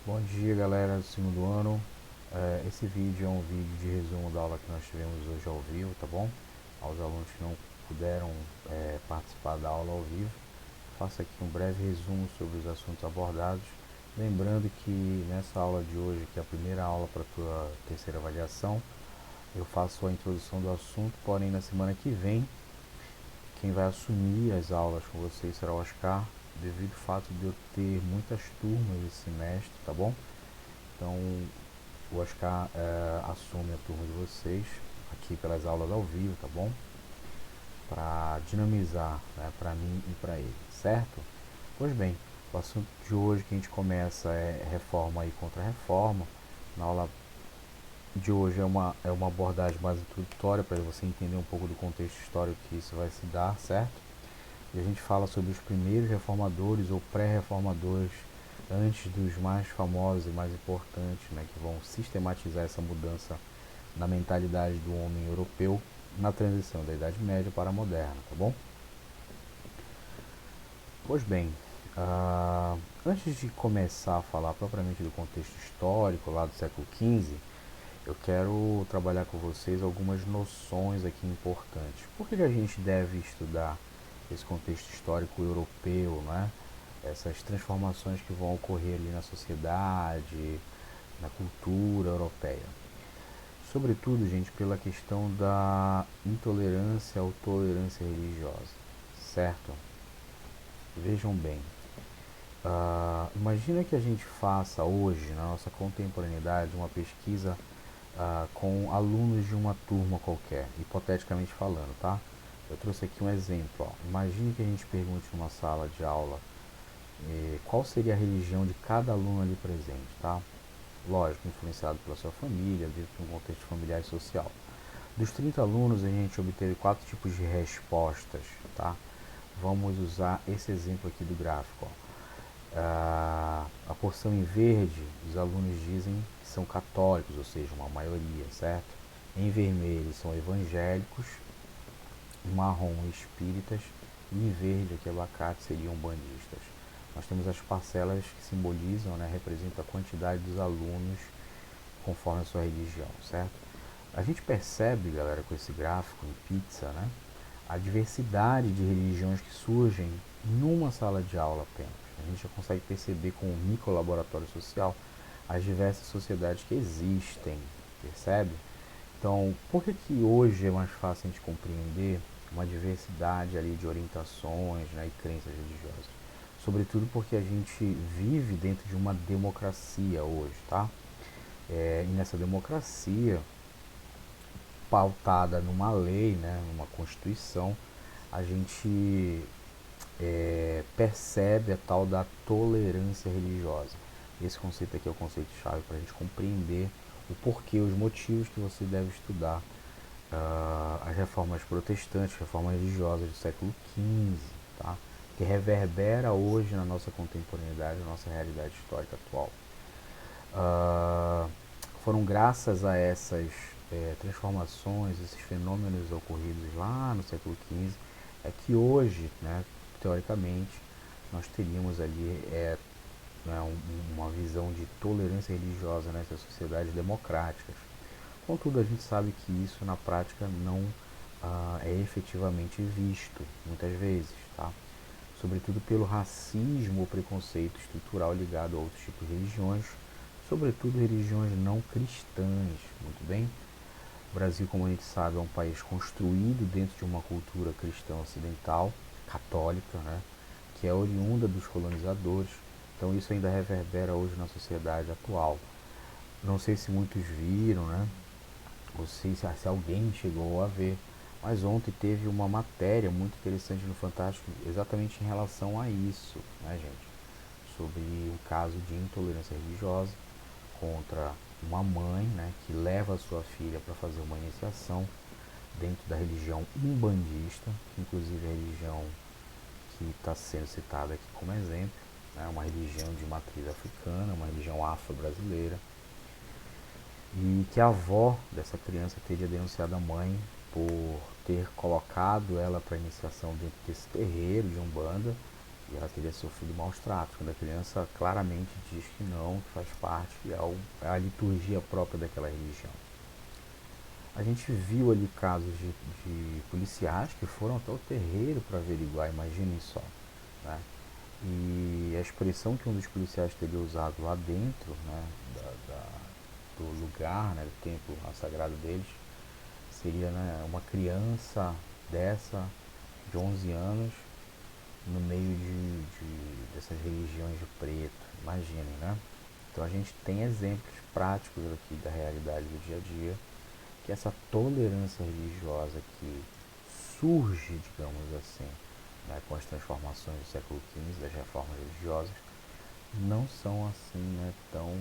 Bom dia, galera do segundo ano. Esse vídeo é um vídeo de resumo da aula que nós tivemos hoje ao vivo, tá bom? Aos alunos que não puderam participar da aula ao vivo, faço aqui um breve resumo sobre os assuntos abordados. Lembrando que nessa aula de hoje, que é a primeira aula para a tua terceira avaliação, eu faço a introdução do assunto, porém na semana que vem, quem vai assumir as aulas com vocês será o Oscar, devido ao fato de eu ter muitas turmas esse semestre, tá bom? Então, o Oscar assume a turma de vocês aqui pelas aulas ao vivo, tá bom? Para dinamizar, né, para mim e para ele, certo? Pois bem, o assunto de hoje que a gente começa é reforma e contra-reforma. Na aula de hoje é uma abordagem mais introdutória para você entender um pouco do contexto histórico que isso vai se dar, certo? E a gente fala sobre os primeiros reformadores ou pré-reformadores antes dos mais famosos e mais importantes, né, que vão sistematizar essa mudança na mentalidade do homem europeu na transição da Idade Média para a moderna, tá bom? Pois bem, antes de começar a falar propriamente do contexto histórico lá do século XV, eu quero trabalhar com vocês algumas noções aqui importantes. Por que a gente deve estudar esse contexto histórico europeu, né? Essas transformações que vão ocorrer ali na sociedade, na cultura europeia? Sobretudo, gente, pela questão da intolerância ou tolerância religiosa, certo? Vejam bem, imagina que a gente faça hoje, na nossa contemporaneidade, uma pesquisa com alunos de uma turma qualquer, hipoteticamente falando, tá? Eu trouxe aqui um exemplo. Ó. Imagine que a gente pergunte numa sala de aula qual seria a religião de cada aluno ali presente, tá? Lógico, influenciado pela sua família, dentro de um contexto familiar e social. Dos 30 alunos, a gente obteve 4 tipos de respostas, tá? Vamos usar esse exemplo aqui do gráfico. Ó. A porção em verde, os alunos dizem que são católicos, ou seja, uma maioria, certo? Em vermelho são evangélicos, em marrom espíritas e em verde, aqui abacate, seriam bandistas. Nós temos as parcelas que simbolizam, né, representam a quantidade dos alunos conforme a sua religião, certo? A gente percebe, galera, com esse gráfico em pizza, né, a diversidade de religiões que surgem numa sala de aula apenas. A gente já consegue perceber com um micro-laboratório social as diversas sociedades que existem, percebe? Então, por que que hoje é mais fácil a gente compreender uma diversidade ali de orientações, né, e crenças religiosas? Sobretudo porque a gente vive dentro de uma democracia hoje, tá? E nessa democracia, pautada numa lei, né, numa constituição, a gente percebe a tal da tolerância religiosa. Esse conceito aqui é o conceito-chave para a gente compreender o porquê, os motivos que você deve estudar as reformas protestantes, reformas religiosas do século XV, tá? Que reverbera hoje na nossa contemporaneidade, na nossa realidade histórica atual. Foram graças a essas transformações, esses fenômenos ocorridos lá no século XV, é que hoje, né, teoricamente, nós teríamos ali né, uma visão de tolerância religiosa nessas sociedades democráticas. Contudo, a gente sabe que isso na prática não é efetivamente visto, muitas vezes, tá? Sobretudo pelo racismo ou preconceito estrutural ligado a outros tipos de religiões, sobretudo religiões não cristãs, muito bem? O Brasil, como a gente sabe, é um país construído dentro de uma cultura cristã ocidental, católica, né, que é oriunda dos colonizadores, então isso ainda reverbera hoje na sociedade atual. Não sei se muitos viram, né, ou se alguém chegou a ver, mas ontem teve uma matéria muito interessante no Fantástico exatamente em relação a isso, né, gente? Sobre um caso de intolerância religiosa contra uma mãe, né, que leva a sua filha para fazer uma iniciação dentro da religião umbandista, que inclusive é a religião que está sendo citada aqui como exemplo, né, uma religião de matriz africana, uma religião afro-brasileira, e que a avó dessa criança teria denunciado a mãe por ter colocado ela para iniciação dentro desse terreiro de Umbanda, e ela teria sofrido maus tratos, quando a criança claramente diz que não, que faz parte, que é a liturgia própria daquela religião. A gente viu ali casos de policiais que foram até o terreiro para averiguar, imaginem só, né? E a expressão que um dos policiais teria usado lá dentro, né, do lugar, né, do templo sagrado deles, seria, né, uma criança dessa, de 11 anos, no meio dessas religiões de preto, imaginem, né? Então a gente tem exemplos práticos aqui da realidade do dia a dia, que essa tolerância religiosa que surge, digamos assim, né, com as transformações do século XV, das reformas religiosas, não são assim, né, tão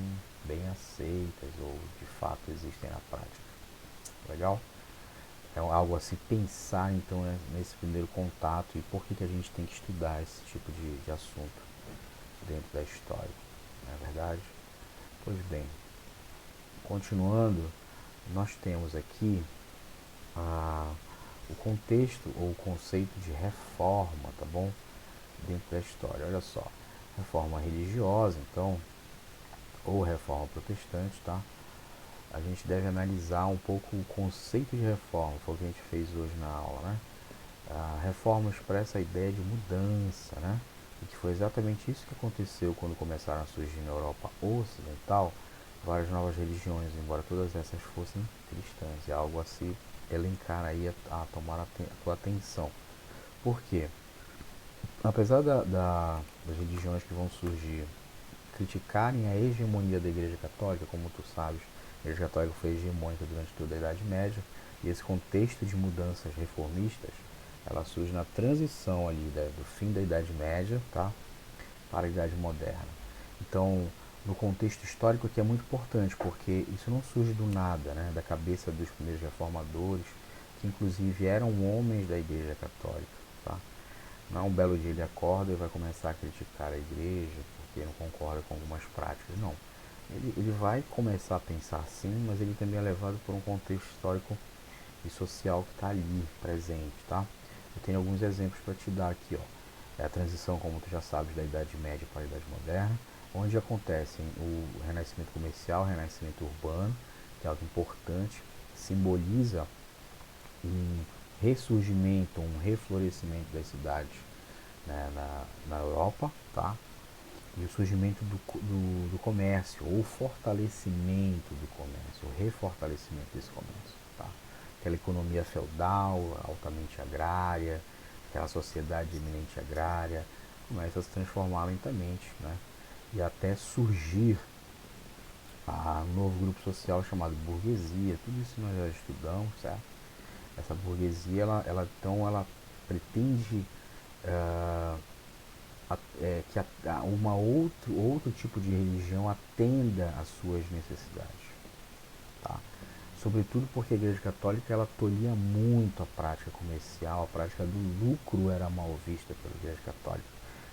bem aceitas ou de fato existem na prática. Legal? É algo a se pensar então, né, nesse primeiro contato e por que a gente tem que estudar esse tipo de assunto dentro da história, não é verdade? Pois bem, continuando, nós temos aqui o contexto ou o conceito de reforma, tá bom? Dentro da história, olha só, reforma religiosa, então, ou reforma protestante, tá? A gente deve analisar um pouco o conceito de reforma, foi o que a gente fez hoje na aula, né? A reforma expressa a ideia de mudança, né? E que foi exatamente isso que aconteceu quando começaram a surgir na Europa Ocidental várias novas religiões, embora todas essas fossem cristãs. É algo a se elencar aí, a tomar a tua atenção. Por quê? Apesar das religiões que vão surgir criticarem a hegemonia da Igreja Católica, como tu sabes, a Igreja Católica foi hegemônica durante toda a Idade Média, e esse contexto de mudanças reformistas, ela surge na transição ali do fim da Idade Média, tá, para a Idade Moderna. Então, no contexto histórico aqui é muito importante, porque isso não surge do nada, né, da cabeça dos primeiros reformadores, que inclusive eram homens da Igreja Católica, tá? Não é um belo dia ele acorda e vai começar a criticar a igreja porque não concorda com algumas práticas. Não. Ele vai começar a pensar assim, mas ele também é levado por um contexto histórico e social que está ali, presente, tá? Eu tenho alguns exemplos para te dar aqui, ó. É a transição, como tu já sabes, da Idade Média para a Idade Moderna, onde acontecem o renascimento comercial, o renascimento urbano, que é algo importante, simboliza um ressurgimento, um reflorescimento das cidades, né, na Europa, tá? E o surgimento do comércio, ou fortalecimento do comércio, o refortalecimento desse comércio, tá? Aquela economia feudal, altamente agrária, aquela sociedade eminente agrária, começa a se transformar lentamente, né? E até surgir um novo grupo social chamado burguesia. Tudo isso nós já estudamos, certo? Essa burguesia, então, ela pretende uh, que outro tipo de religião atenda às suas necessidades, tá? Sobretudo porque a Igreja Católica ela tolhia muito a prática comercial, a prática do lucro era mal vista pela Igreja Católica.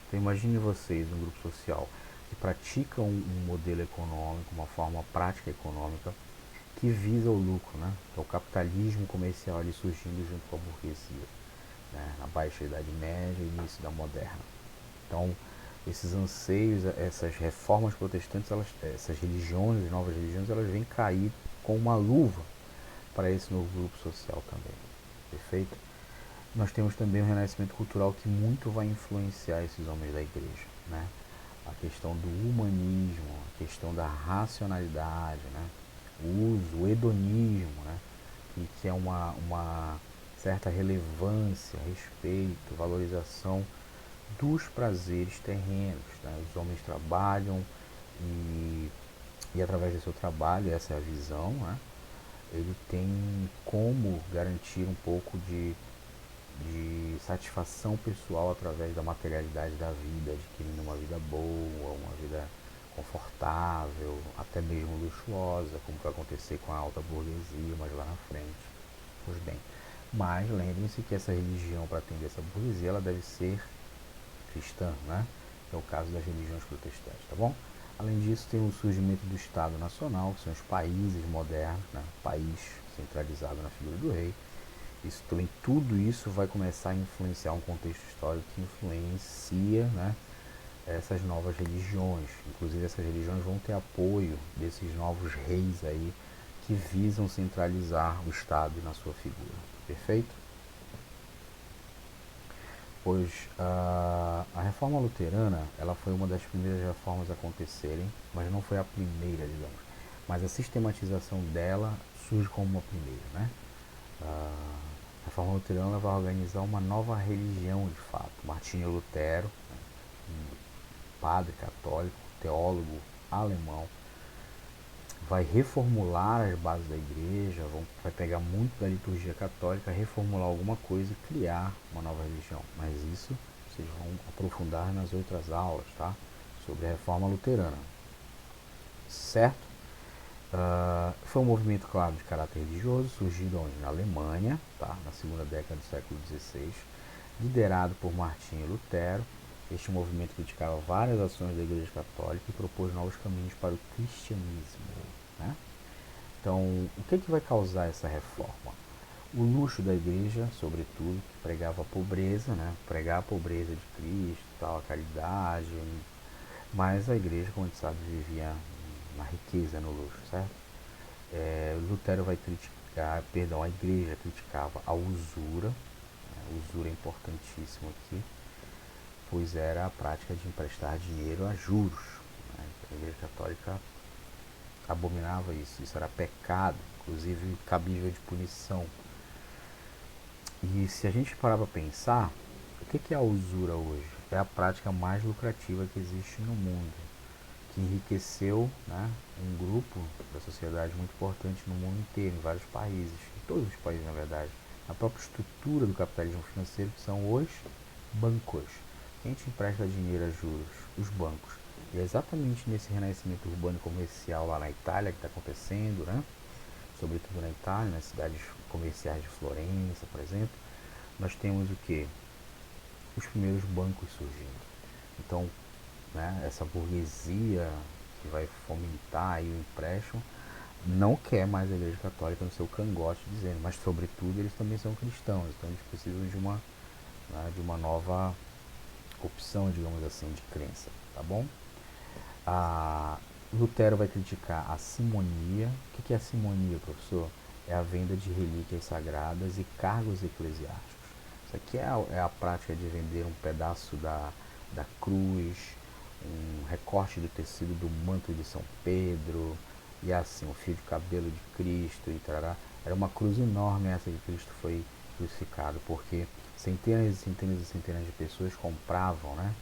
Então imagine vocês, um grupo social que pratica um modelo econômico, uma forma prática econômica que visa o lucro, né? Que é o capitalismo comercial ali surgindo junto com a burguesia, né? Na Baixa Idade Média e início da Moderna. Então, esses anseios, essas reformas protestantes, essas religiões, as novas religiões, elas vêm cair com uma luva para esse novo grupo social também. Perfeito? Nós temos também o renascimento cultural que muito vai influenciar esses homens da igreja, né? A questão do humanismo, a questão da racionalidade, né? O uso, o hedonismo, né? Que é uma certa relevância, respeito, valorização dos prazeres terrenos, né? Os homens trabalham e, e através do seu trabalho, essa é a visão, né? Ele tem como garantir um pouco de satisfação pessoal através da materialidade da vida, adquirindo uma vida boa, uma vida confortável, até mesmo luxuosa, como vai acontecer com a alta burguesia, mas lá na frente. Pois bem, mas lembrem-se que essa religião, para atender essa burguesia, ela deve ser cristã, né? Que é o caso das religiões protestantes, tá bom? Além disso, tem o surgimento do Estado Nacional, que são os países modernos, né? País centralizado na figura do rei, Isso também, tudo isso vai começar a influenciar um contexto histórico que influencia, né, essas novas religiões. Inclusive essas religiões vão ter apoio desses novos reis aí que visam centralizar o Estado na sua figura. Perfeito? Pois a reforma luterana ela foi uma das primeiras reformas a acontecerem, mas não foi a primeira, digamos. Mas a sistematização dela surge como uma primeira, né? A reforma luterana vai organizar uma nova religião de fato. Martinho Lutero, um padre católico, teólogo alemão, vai reformular as bases da igreja, vai pegar muito da liturgia católica, reformular alguma coisa e criar uma nova religião. Mas isso vocês vão aprofundar nas outras aulas, tá? Sobre a reforma luterana. Certo? Foi um movimento, claro, de caráter religioso, surgido onde? Na Alemanha, tá? Na segunda década do século XVI, liderado por Martinho Lutero. Este movimento criticava várias ações da Igreja Católica e propôs novos caminhos para o cristianismo. Né? Então, o que vai causar essa reforma? O luxo da igreja, sobretudo, que pregava a pobreza, né? Pregar a pobreza de Cristo, tal, a caridade, mas a igreja, como a gente sabe, vivia na riqueza, no luxo, certo? Lutero vai criticar, perdão, a igreja criticava a usura, né? A usura é importantíssimo aqui, pois era a prática de emprestar dinheiro a juros. Né? A igreja católica abominava isso, isso era pecado, inclusive cabível de punição. E se a gente parar para pensar, o que é a usura hoje? É a prática mais lucrativa que existe no mundo, que enriqueceu, né, um grupo da sociedade muito importante no mundo inteiro, em vários países, em todos os países na verdade. A própria estrutura do capitalismo financeiro, que são os bancos. Quem te empresta dinheiro a juros? Os bancos. E é exatamente nesse renascimento urbano e comercial lá na Itália que está acontecendo, né? Sobretudo na Itália, nas cidades comerciais de Florença, por exemplo, nós temos o que? Os primeiros bancos surgindo. Então, né, essa burguesia que vai fomentar aí o empréstimo não quer mais a Igreja Católica no seu cangote dizendo, mas sobretudo eles também são cristãos, então eles precisam de uma nova opção, digamos assim, de crença, tá bom? A Lutero vai criticar a simonia. O que é a simonia, professor? É a venda de relíquias sagradas e cargos eclesiásticos. Isso aqui é a prática de vender um pedaço da cruz, um recorte do tecido do manto de São Pedro, e assim, um fio de cabelo de Cristo e tarará. Era uma cruz enorme essa que Cristo foi crucificado, porque centenas e centenas e centenas de pessoas compravam, né,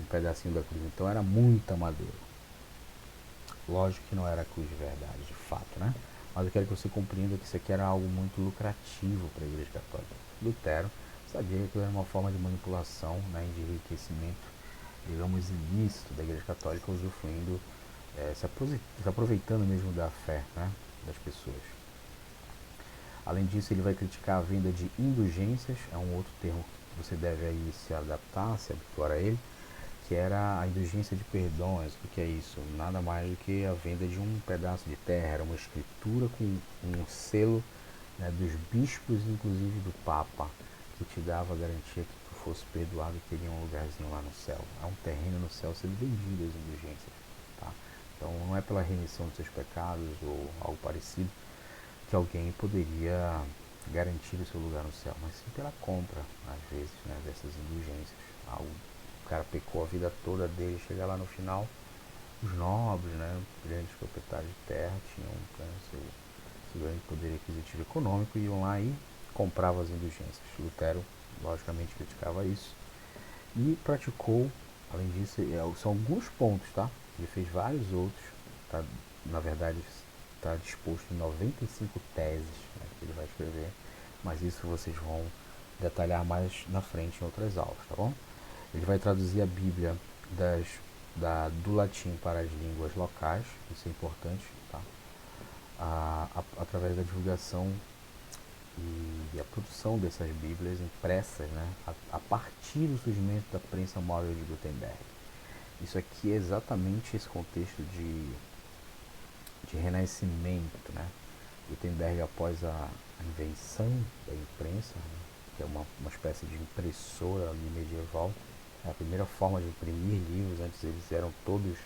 um pedacinho da cruz. Então era muita madeira. Lógico que não era cruz de verdade, de fato, né? Mas eu quero que você compreenda que isso aqui era algo muito lucrativo para a Igreja Católica. Lutero sabia que aquilo era uma forma de manipulação, né, de enriquecimento, digamos, ilícito da Igreja Católica, usufruindo, se aproveitando mesmo da fé, né, das pessoas. Além disso, ele vai criticar a venda de indulgências, é um outro termo que você deve aí se adaptar, se habituar a ele, que era a indulgência de perdões. O que é isso? Nada mais do que a venda de um pedaço de terra, era uma escritura com um selo, né, dos bispos, inclusive do Papa, que te dava a garantia que tu fosse perdoado e teria um lugarzinho lá no céu. É um terreno no céu sendo vendido as indulgências. Tá? Então não é pela remissão dos seus pecados ou algo parecido que alguém poderia garantir o seu lugar no céu, mas sim pela compra, às vezes, né, dessas indulgências. O cara pecou a vida toda dele, chega lá no final, os nobres, né, grandes proprietários de terra, tinham, né, seu grande poder aquisitivo econômico, iam lá e compravam as indulgências. Lutero, logicamente, criticava isso e praticou, além disso, são alguns pontos, tá? Ele fez vários outros, tá? Na verdade, está disposto em 95 teses, né, que ele vai escrever, mas isso vocês vão detalhar mais na frente em outras aulas, tá bom? Ele vai traduzir a Bíblia do latim para as línguas locais, isso é importante, tá? Através da divulgação e a produção dessas Bíblias impressas, né, a partir do surgimento da prensa móvel de Gutenberg. Isso aqui é exatamente esse contexto de renascimento, né? Gutenberg, após a invenção da imprensa, né, que é uma espécie de impressora ali medieval, é a primeira forma de imprimir livros. Antes eles eram todos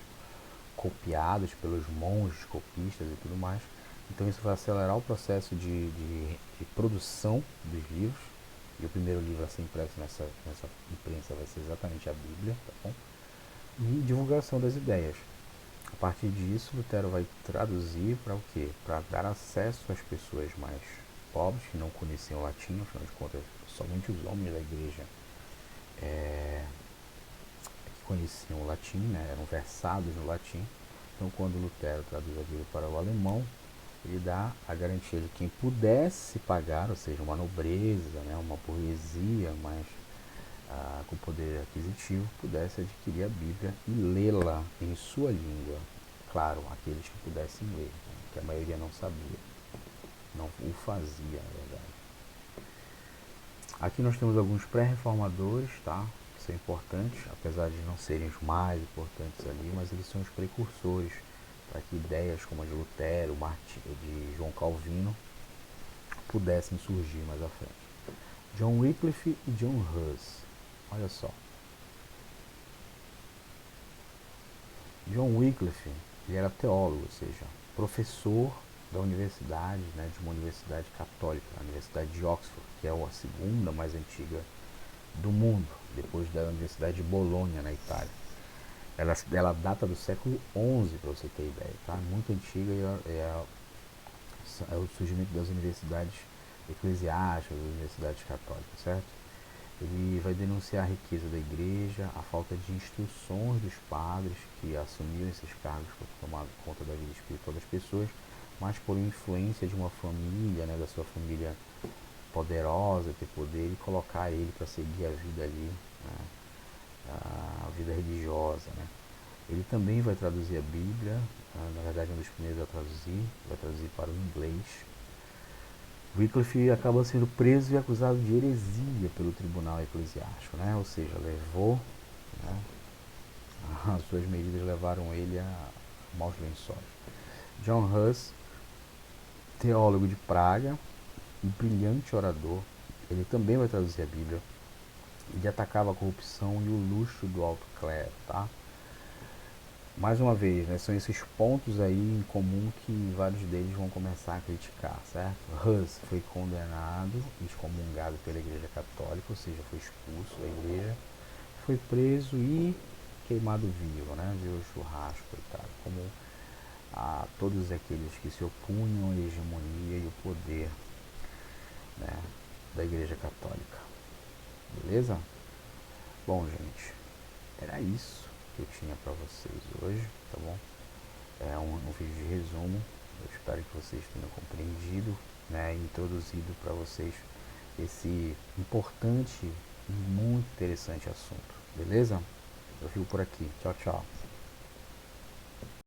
copiados pelos monges copistas e tudo mais. Então isso vai acelerar o processo de produção dos livros. E o primeiro livro a ser impresso nessa imprensa vai ser exatamente a Bíblia, tá bom? E divulgação das ideias. A partir disso, Lutero vai traduzir para o quê? Para dar acesso às pessoas mais pobres, que não conheciam latim. Afinal de contas, somente os homens da igreja que conheciam o latim, né? Eram versados no latim. Então, quando Lutero traduz a Bíblia para o alemão, ele dá a garantia de quem pudesse pagar, ou seja, uma nobreza, né? Uma burguesia mais com poder aquisitivo, pudesse adquirir a Bíblia e lê-la em sua língua. Claro, aqueles que pudessem ler, né? Que a maioria não sabia, não o fazia, na verdade. Aqui nós temos alguns pré-reformadores, tá? Que são importantes, apesar de não serem os mais importantes ali, mas eles são os precursores para que ideias como a de Lutero, de João Calvino pudessem surgir mais à frente. John Wycliffe e John Hus. Olha só. John Wycliffe, ele era teólogo, ou seja, professor da universidade, né, de uma universidade católica, a Universidade de Oxford, que é a segunda mais antiga do mundo, depois da Universidade de Bolonha, na Itália. Ela data do século XI, para você ter ideia, tá? Muito antiga e é o surgimento das universidades eclesiásticas, das universidades católicas, certo? Ele vai denunciar a riqueza da igreja, a falta de instruções dos padres que assumiram esses cargos para tomar conta da vida espiritual das pessoas, mas por influência de uma família, né, da sua família poderosa, ter poder, e colocar ele para seguir a vida ali, né, a vida religiosa, né. Ele também vai traduzir a Bíblia, na verdade é um dos primeiros a traduzir, vai traduzir para o inglês. Wycliffe acaba sendo preso e acusado de heresia pelo tribunal eclesiástico, né? Ou seja, levou, né, as suas medidas levaram ele a maus lençóis. John Hus, teólogo de Praga, um brilhante orador, ele também vai traduzir a Bíblia. Ele atacava a corrupção e o luxo do alto clero, tá? Mais uma vez, né, são esses pontos aí em comum que vários deles vão começar a criticar, certo? Hus foi condenado, excomungado pela Igreja Católica, ou seja, foi expulso da igreja, foi preso e queimado vivo, né? Viu o churrasco, coitado, como a todos aqueles que se opunham à hegemonia e o poder, né, da Igreja Católica. Beleza? Bom, gente, era isso que eu tinha para vocês hoje, tá bom? É um vídeo de resumo. Eu espero que vocês tenham compreendido, né, e introduzido para vocês esse importante e muito interessante assunto. Beleza? Eu fico por aqui. Tchau, tchau.